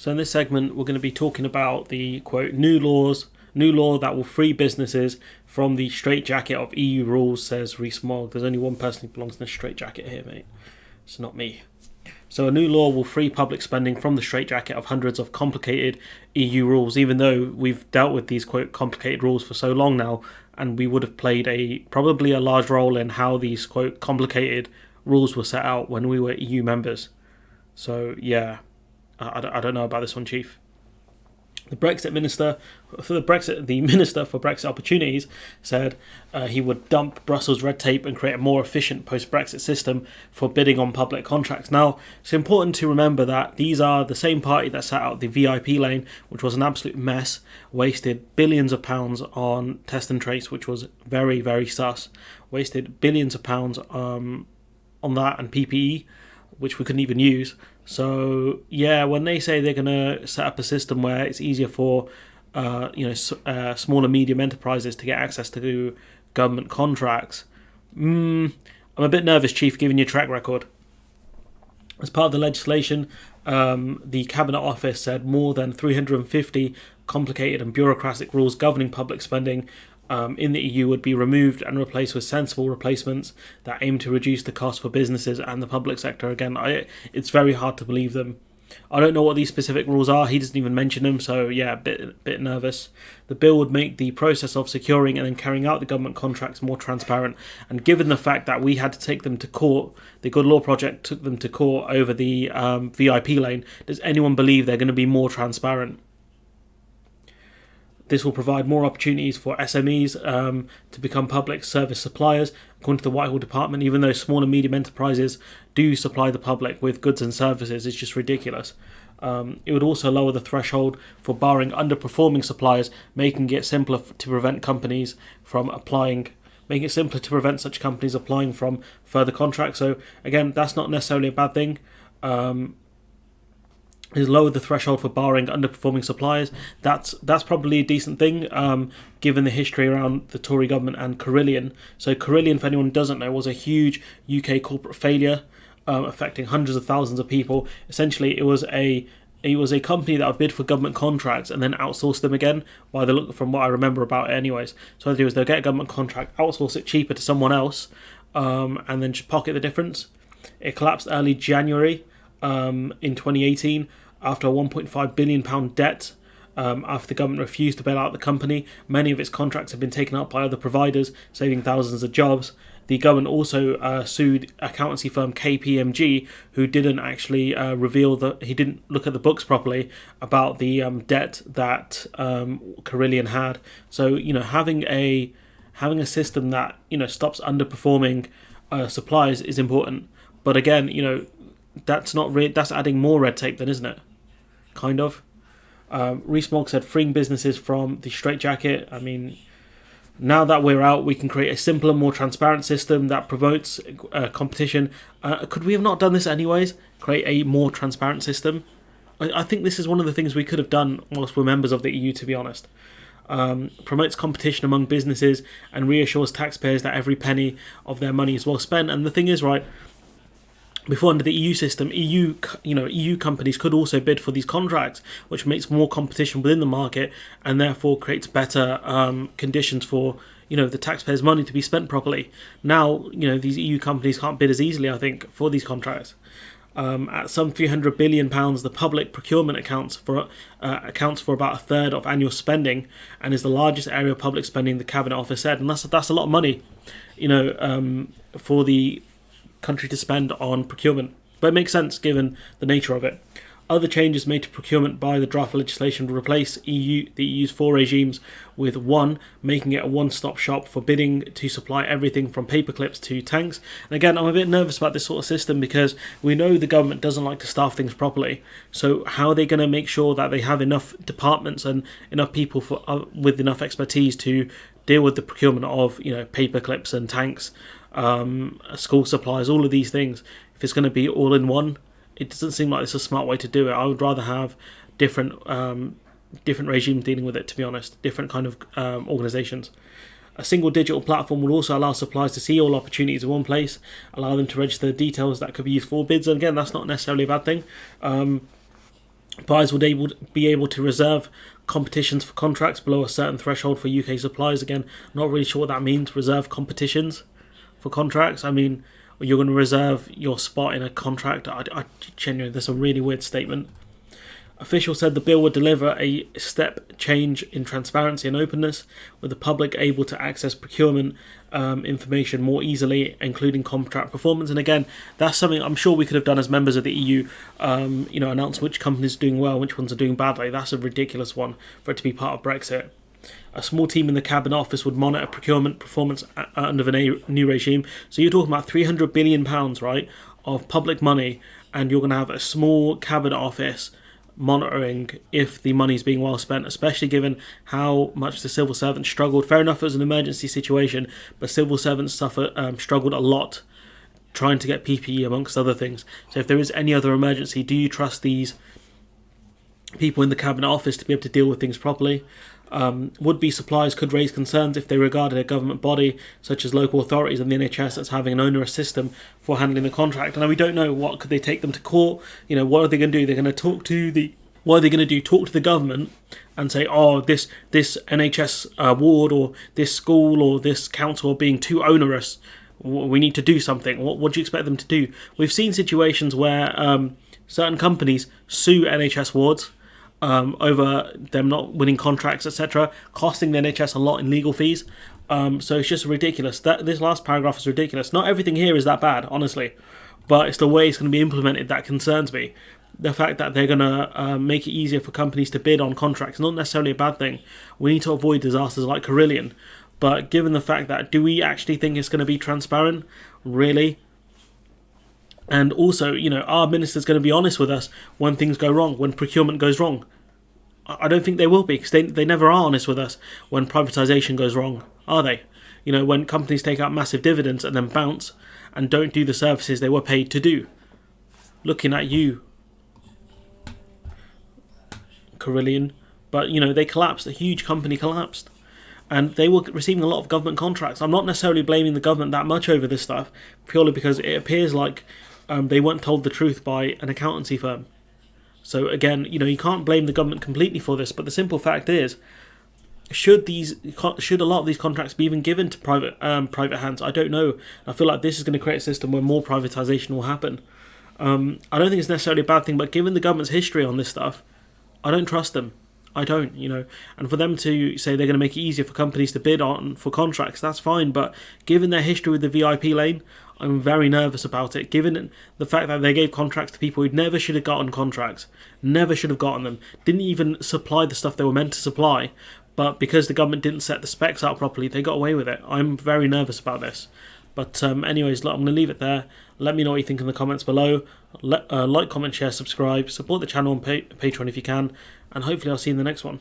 So in this segment, we're going to be talking about the quote new law that will free businesses from the straitjacket of EU rules, says Rees-Mogg. There's only one person who belongs in the straitjacket here, mate. It's not me. So a new law will free public spending from the straitjacket of hundreds of complicated EU rules, even though we've dealt with these quote complicated rules for so long now, and we would have played probably a large role in how these quote complicated rules were set out when we were EU members. So yeah, I don't know about this one, Chief. The Minister for Brexit Opportunities said he would dump Brussels red tape and create a more efficient post-Brexit system for bidding on public contracts. Now, it's important to remember that these are the same party that set out the VIP lane, which was an absolute mess, wasted billions of pounds on test and trace, which was very, very sus, wasted billions of pounds on that and PPE, which we couldn't even use. So yeah, when they say they're going to set up a system where it's easier for small and medium enterprises to get access to government contracts, I'm a bit nervous, Chief, given your track record. As part of the legislation, the Cabinet Office said more than 350 complicated and bureaucratic rules governing public spending in the EU would be removed and replaced with sensible replacements that aim to reduce the cost for businesses and the public sector. Again, it's very hard to believe them. I don't know what these specific rules are. He doesn't even mention them, so yeah, a bit nervous. The bill would make the process of securing and then carrying out the government contracts more transparent. And given the fact that we had to take them to court, the Good Law Project took them to court over the VIP lane, does anyone believe they're going to be more transparent? This will provide more opportunities for SMEs to become public service suppliers, according to the Whitehall Department, even though small and medium enterprises do supply the public with goods and services. It's just ridiculous. It would also lower the threshold for barring underperforming suppliers, making it simpler to prevent companies from applying, making it simpler to prevent such companies applying from further contracts. So again, that's not necessarily a bad thing. Is lower the threshold for barring underperforming suppliers. That's probably a decent thing, given the history around the Tory government and Carillion. So Carillion, for anyone who doesn't know, was a huge UK corporate failure, affecting hundreds of thousands of people. Essentially, it was a company that would bid for government contracts and then outsource them again, by the look from what I remember about it anyways. So what they do is they'll get a government contract, outsource it cheaper to someone else, and then just pocket the difference. It collapsed early January in 2018 after a £1.5 billion debt, after the government refused to bail out the company. Many of its contracts have been taken up by other providers, saving thousands of jobs. The government also sued accountancy firm KPMG, who didn't actually he didn't look at the books properly about the debt that Carillion had. So having a system that stops underperforming suppliers is important. But again, that's adding more red tape then, isn't it? Kind of. Rees-Mogg said freeing businesses from the straitjacket. I mean, now that we're out, we can create a simpler, more transparent system that promotes competition. Could we have not done this anyways? Create a more transparent system? I think this is one of the things we could have done whilst we're members of the EU, to be honest. Promotes competition among businesses and reassures taxpayers that every penny of their money is well spent. And the thing is, right, before under the EU system, EU companies could also bid for these contracts, which makes more competition within the market and therefore creates better conditions for the taxpayers' money to be spent properly. Now, these EU companies can't bid as easily, I think, for these contracts. At some £300 billion, the public procurement accounts for about a third of annual spending and is the largest area of public spending, the Cabinet Office said, and that's a lot of money, for the country to spend on procurement. But it makes sense given the nature of it. Other changes made to procurement by the draft legislation will replace the EU's 4 regimes with one, making it a one-stop shop for bidding to supply everything from paper clips to tanks. And again, I'm a bit nervous about this sort of system because we know the government doesn't like to staff things properly. So how are they going to make sure that they have enough departments and enough people with enough expertise to deal with the procurement of paper clips and tanks, school supplies, all of these things? If it's going to be all in one, it doesn't seem like it's a smart way to do it. I would rather have different regimes dealing with it, to be honest, different kind of organisations. A single digital platform will also allow suppliers to see all opportunities in one place, allow them to register details that could be used for bids. And again, that's not necessarily a bad thing. Buyers would be able to reserve competitions for contracts below a certain threshold for UK suppliers. Again, not really sure what that means. Reserve competitions for contracts. I mean, you're going to reserve your spot in a contract. I genuinely, that's a really weird statement. Officials said the bill would deliver a step change in transparency and openness, with the public able to access procurement information more easily, including contract performance. And again, that's something I'm sure we could have done as members of the EU. Announce which companies are doing well, which ones are doing badly. That's a ridiculous one for it to be part of Brexit. A small team in the Cabinet Office would monitor procurement performance under the new regime. So you're talking about £300 billion, right, of public money, and you're going to have a small Cabinet Office monitoring if the money is being well spent, especially given how much the civil servants struggled. Fair enough, it was an emergency situation, but civil servants struggled a lot trying to get PPE amongst other things. So if there is any other emergency, do you trust these people in the Cabinet Office to be able to deal with things properly? Would-be suppliers could raise concerns if they regarded a government body such as local authorities and the NHS as having an onerous system for handling the contract. And we don't know, what could they take them to court? What are they going to do? They're going to talk to the what are they going to do? Talk to the government and say, oh, this NHS ward or this school or this council are being too onerous. We need to do something. What do you expect them to do? We've seen situations where certain companies sue NHS wards over them not winning contracts, etc., costing the NHS a lot in legal fees. So it's just ridiculous. This last paragraph is ridiculous. Not everything here is that bad, honestly, but it's the way it's going to be implemented that concerns me. The fact that they're going to make it easier for companies to bid on contracts, not necessarily a bad thing. We need to avoid disasters like Carillion. But given the fact that, do we actually think it's going to be transparent? Really? And also, our minister's going to be honest with us when things go wrong, when procurement goes wrong. I don't think they will be, because they never are honest with us when privatisation goes wrong, are they? When companies take out massive dividends and then bounce and don't do the services they were paid to do. Looking at you, Carillion. But, they collapsed. A huge company collapsed. And they were receiving a lot of government contracts. I'm not necessarily blaming the government that much over this stuff, purely because it appears like they weren't told the truth by an accountancy firm. So again, you can't blame the government completely for this, but the simple fact is, should a lot of these contracts be even given to private hands? I don't know. I feel like this is going to create a system where more privatisation will happen. I don't think it's necessarily a bad thing, but given the government's history on this stuff, I don't trust them. I don't, and for them to say they're going to make it easier for companies to bid on for contracts, that's fine, but given their history with the VIP lane, I'm very nervous about it, given the fact that they gave contracts to people who never should have gotten contracts, never should have gotten them, didn't even supply the stuff they were meant to supply, but because the government didn't set the specs out properly, they got away with it. I'm very nervous about this. But anyways, look, I'm going to leave it there. Let me know what you think in the comments below. Like, comment, share, subscribe. Support the channel on Patreon if you can. And hopefully I'll see you in the next one.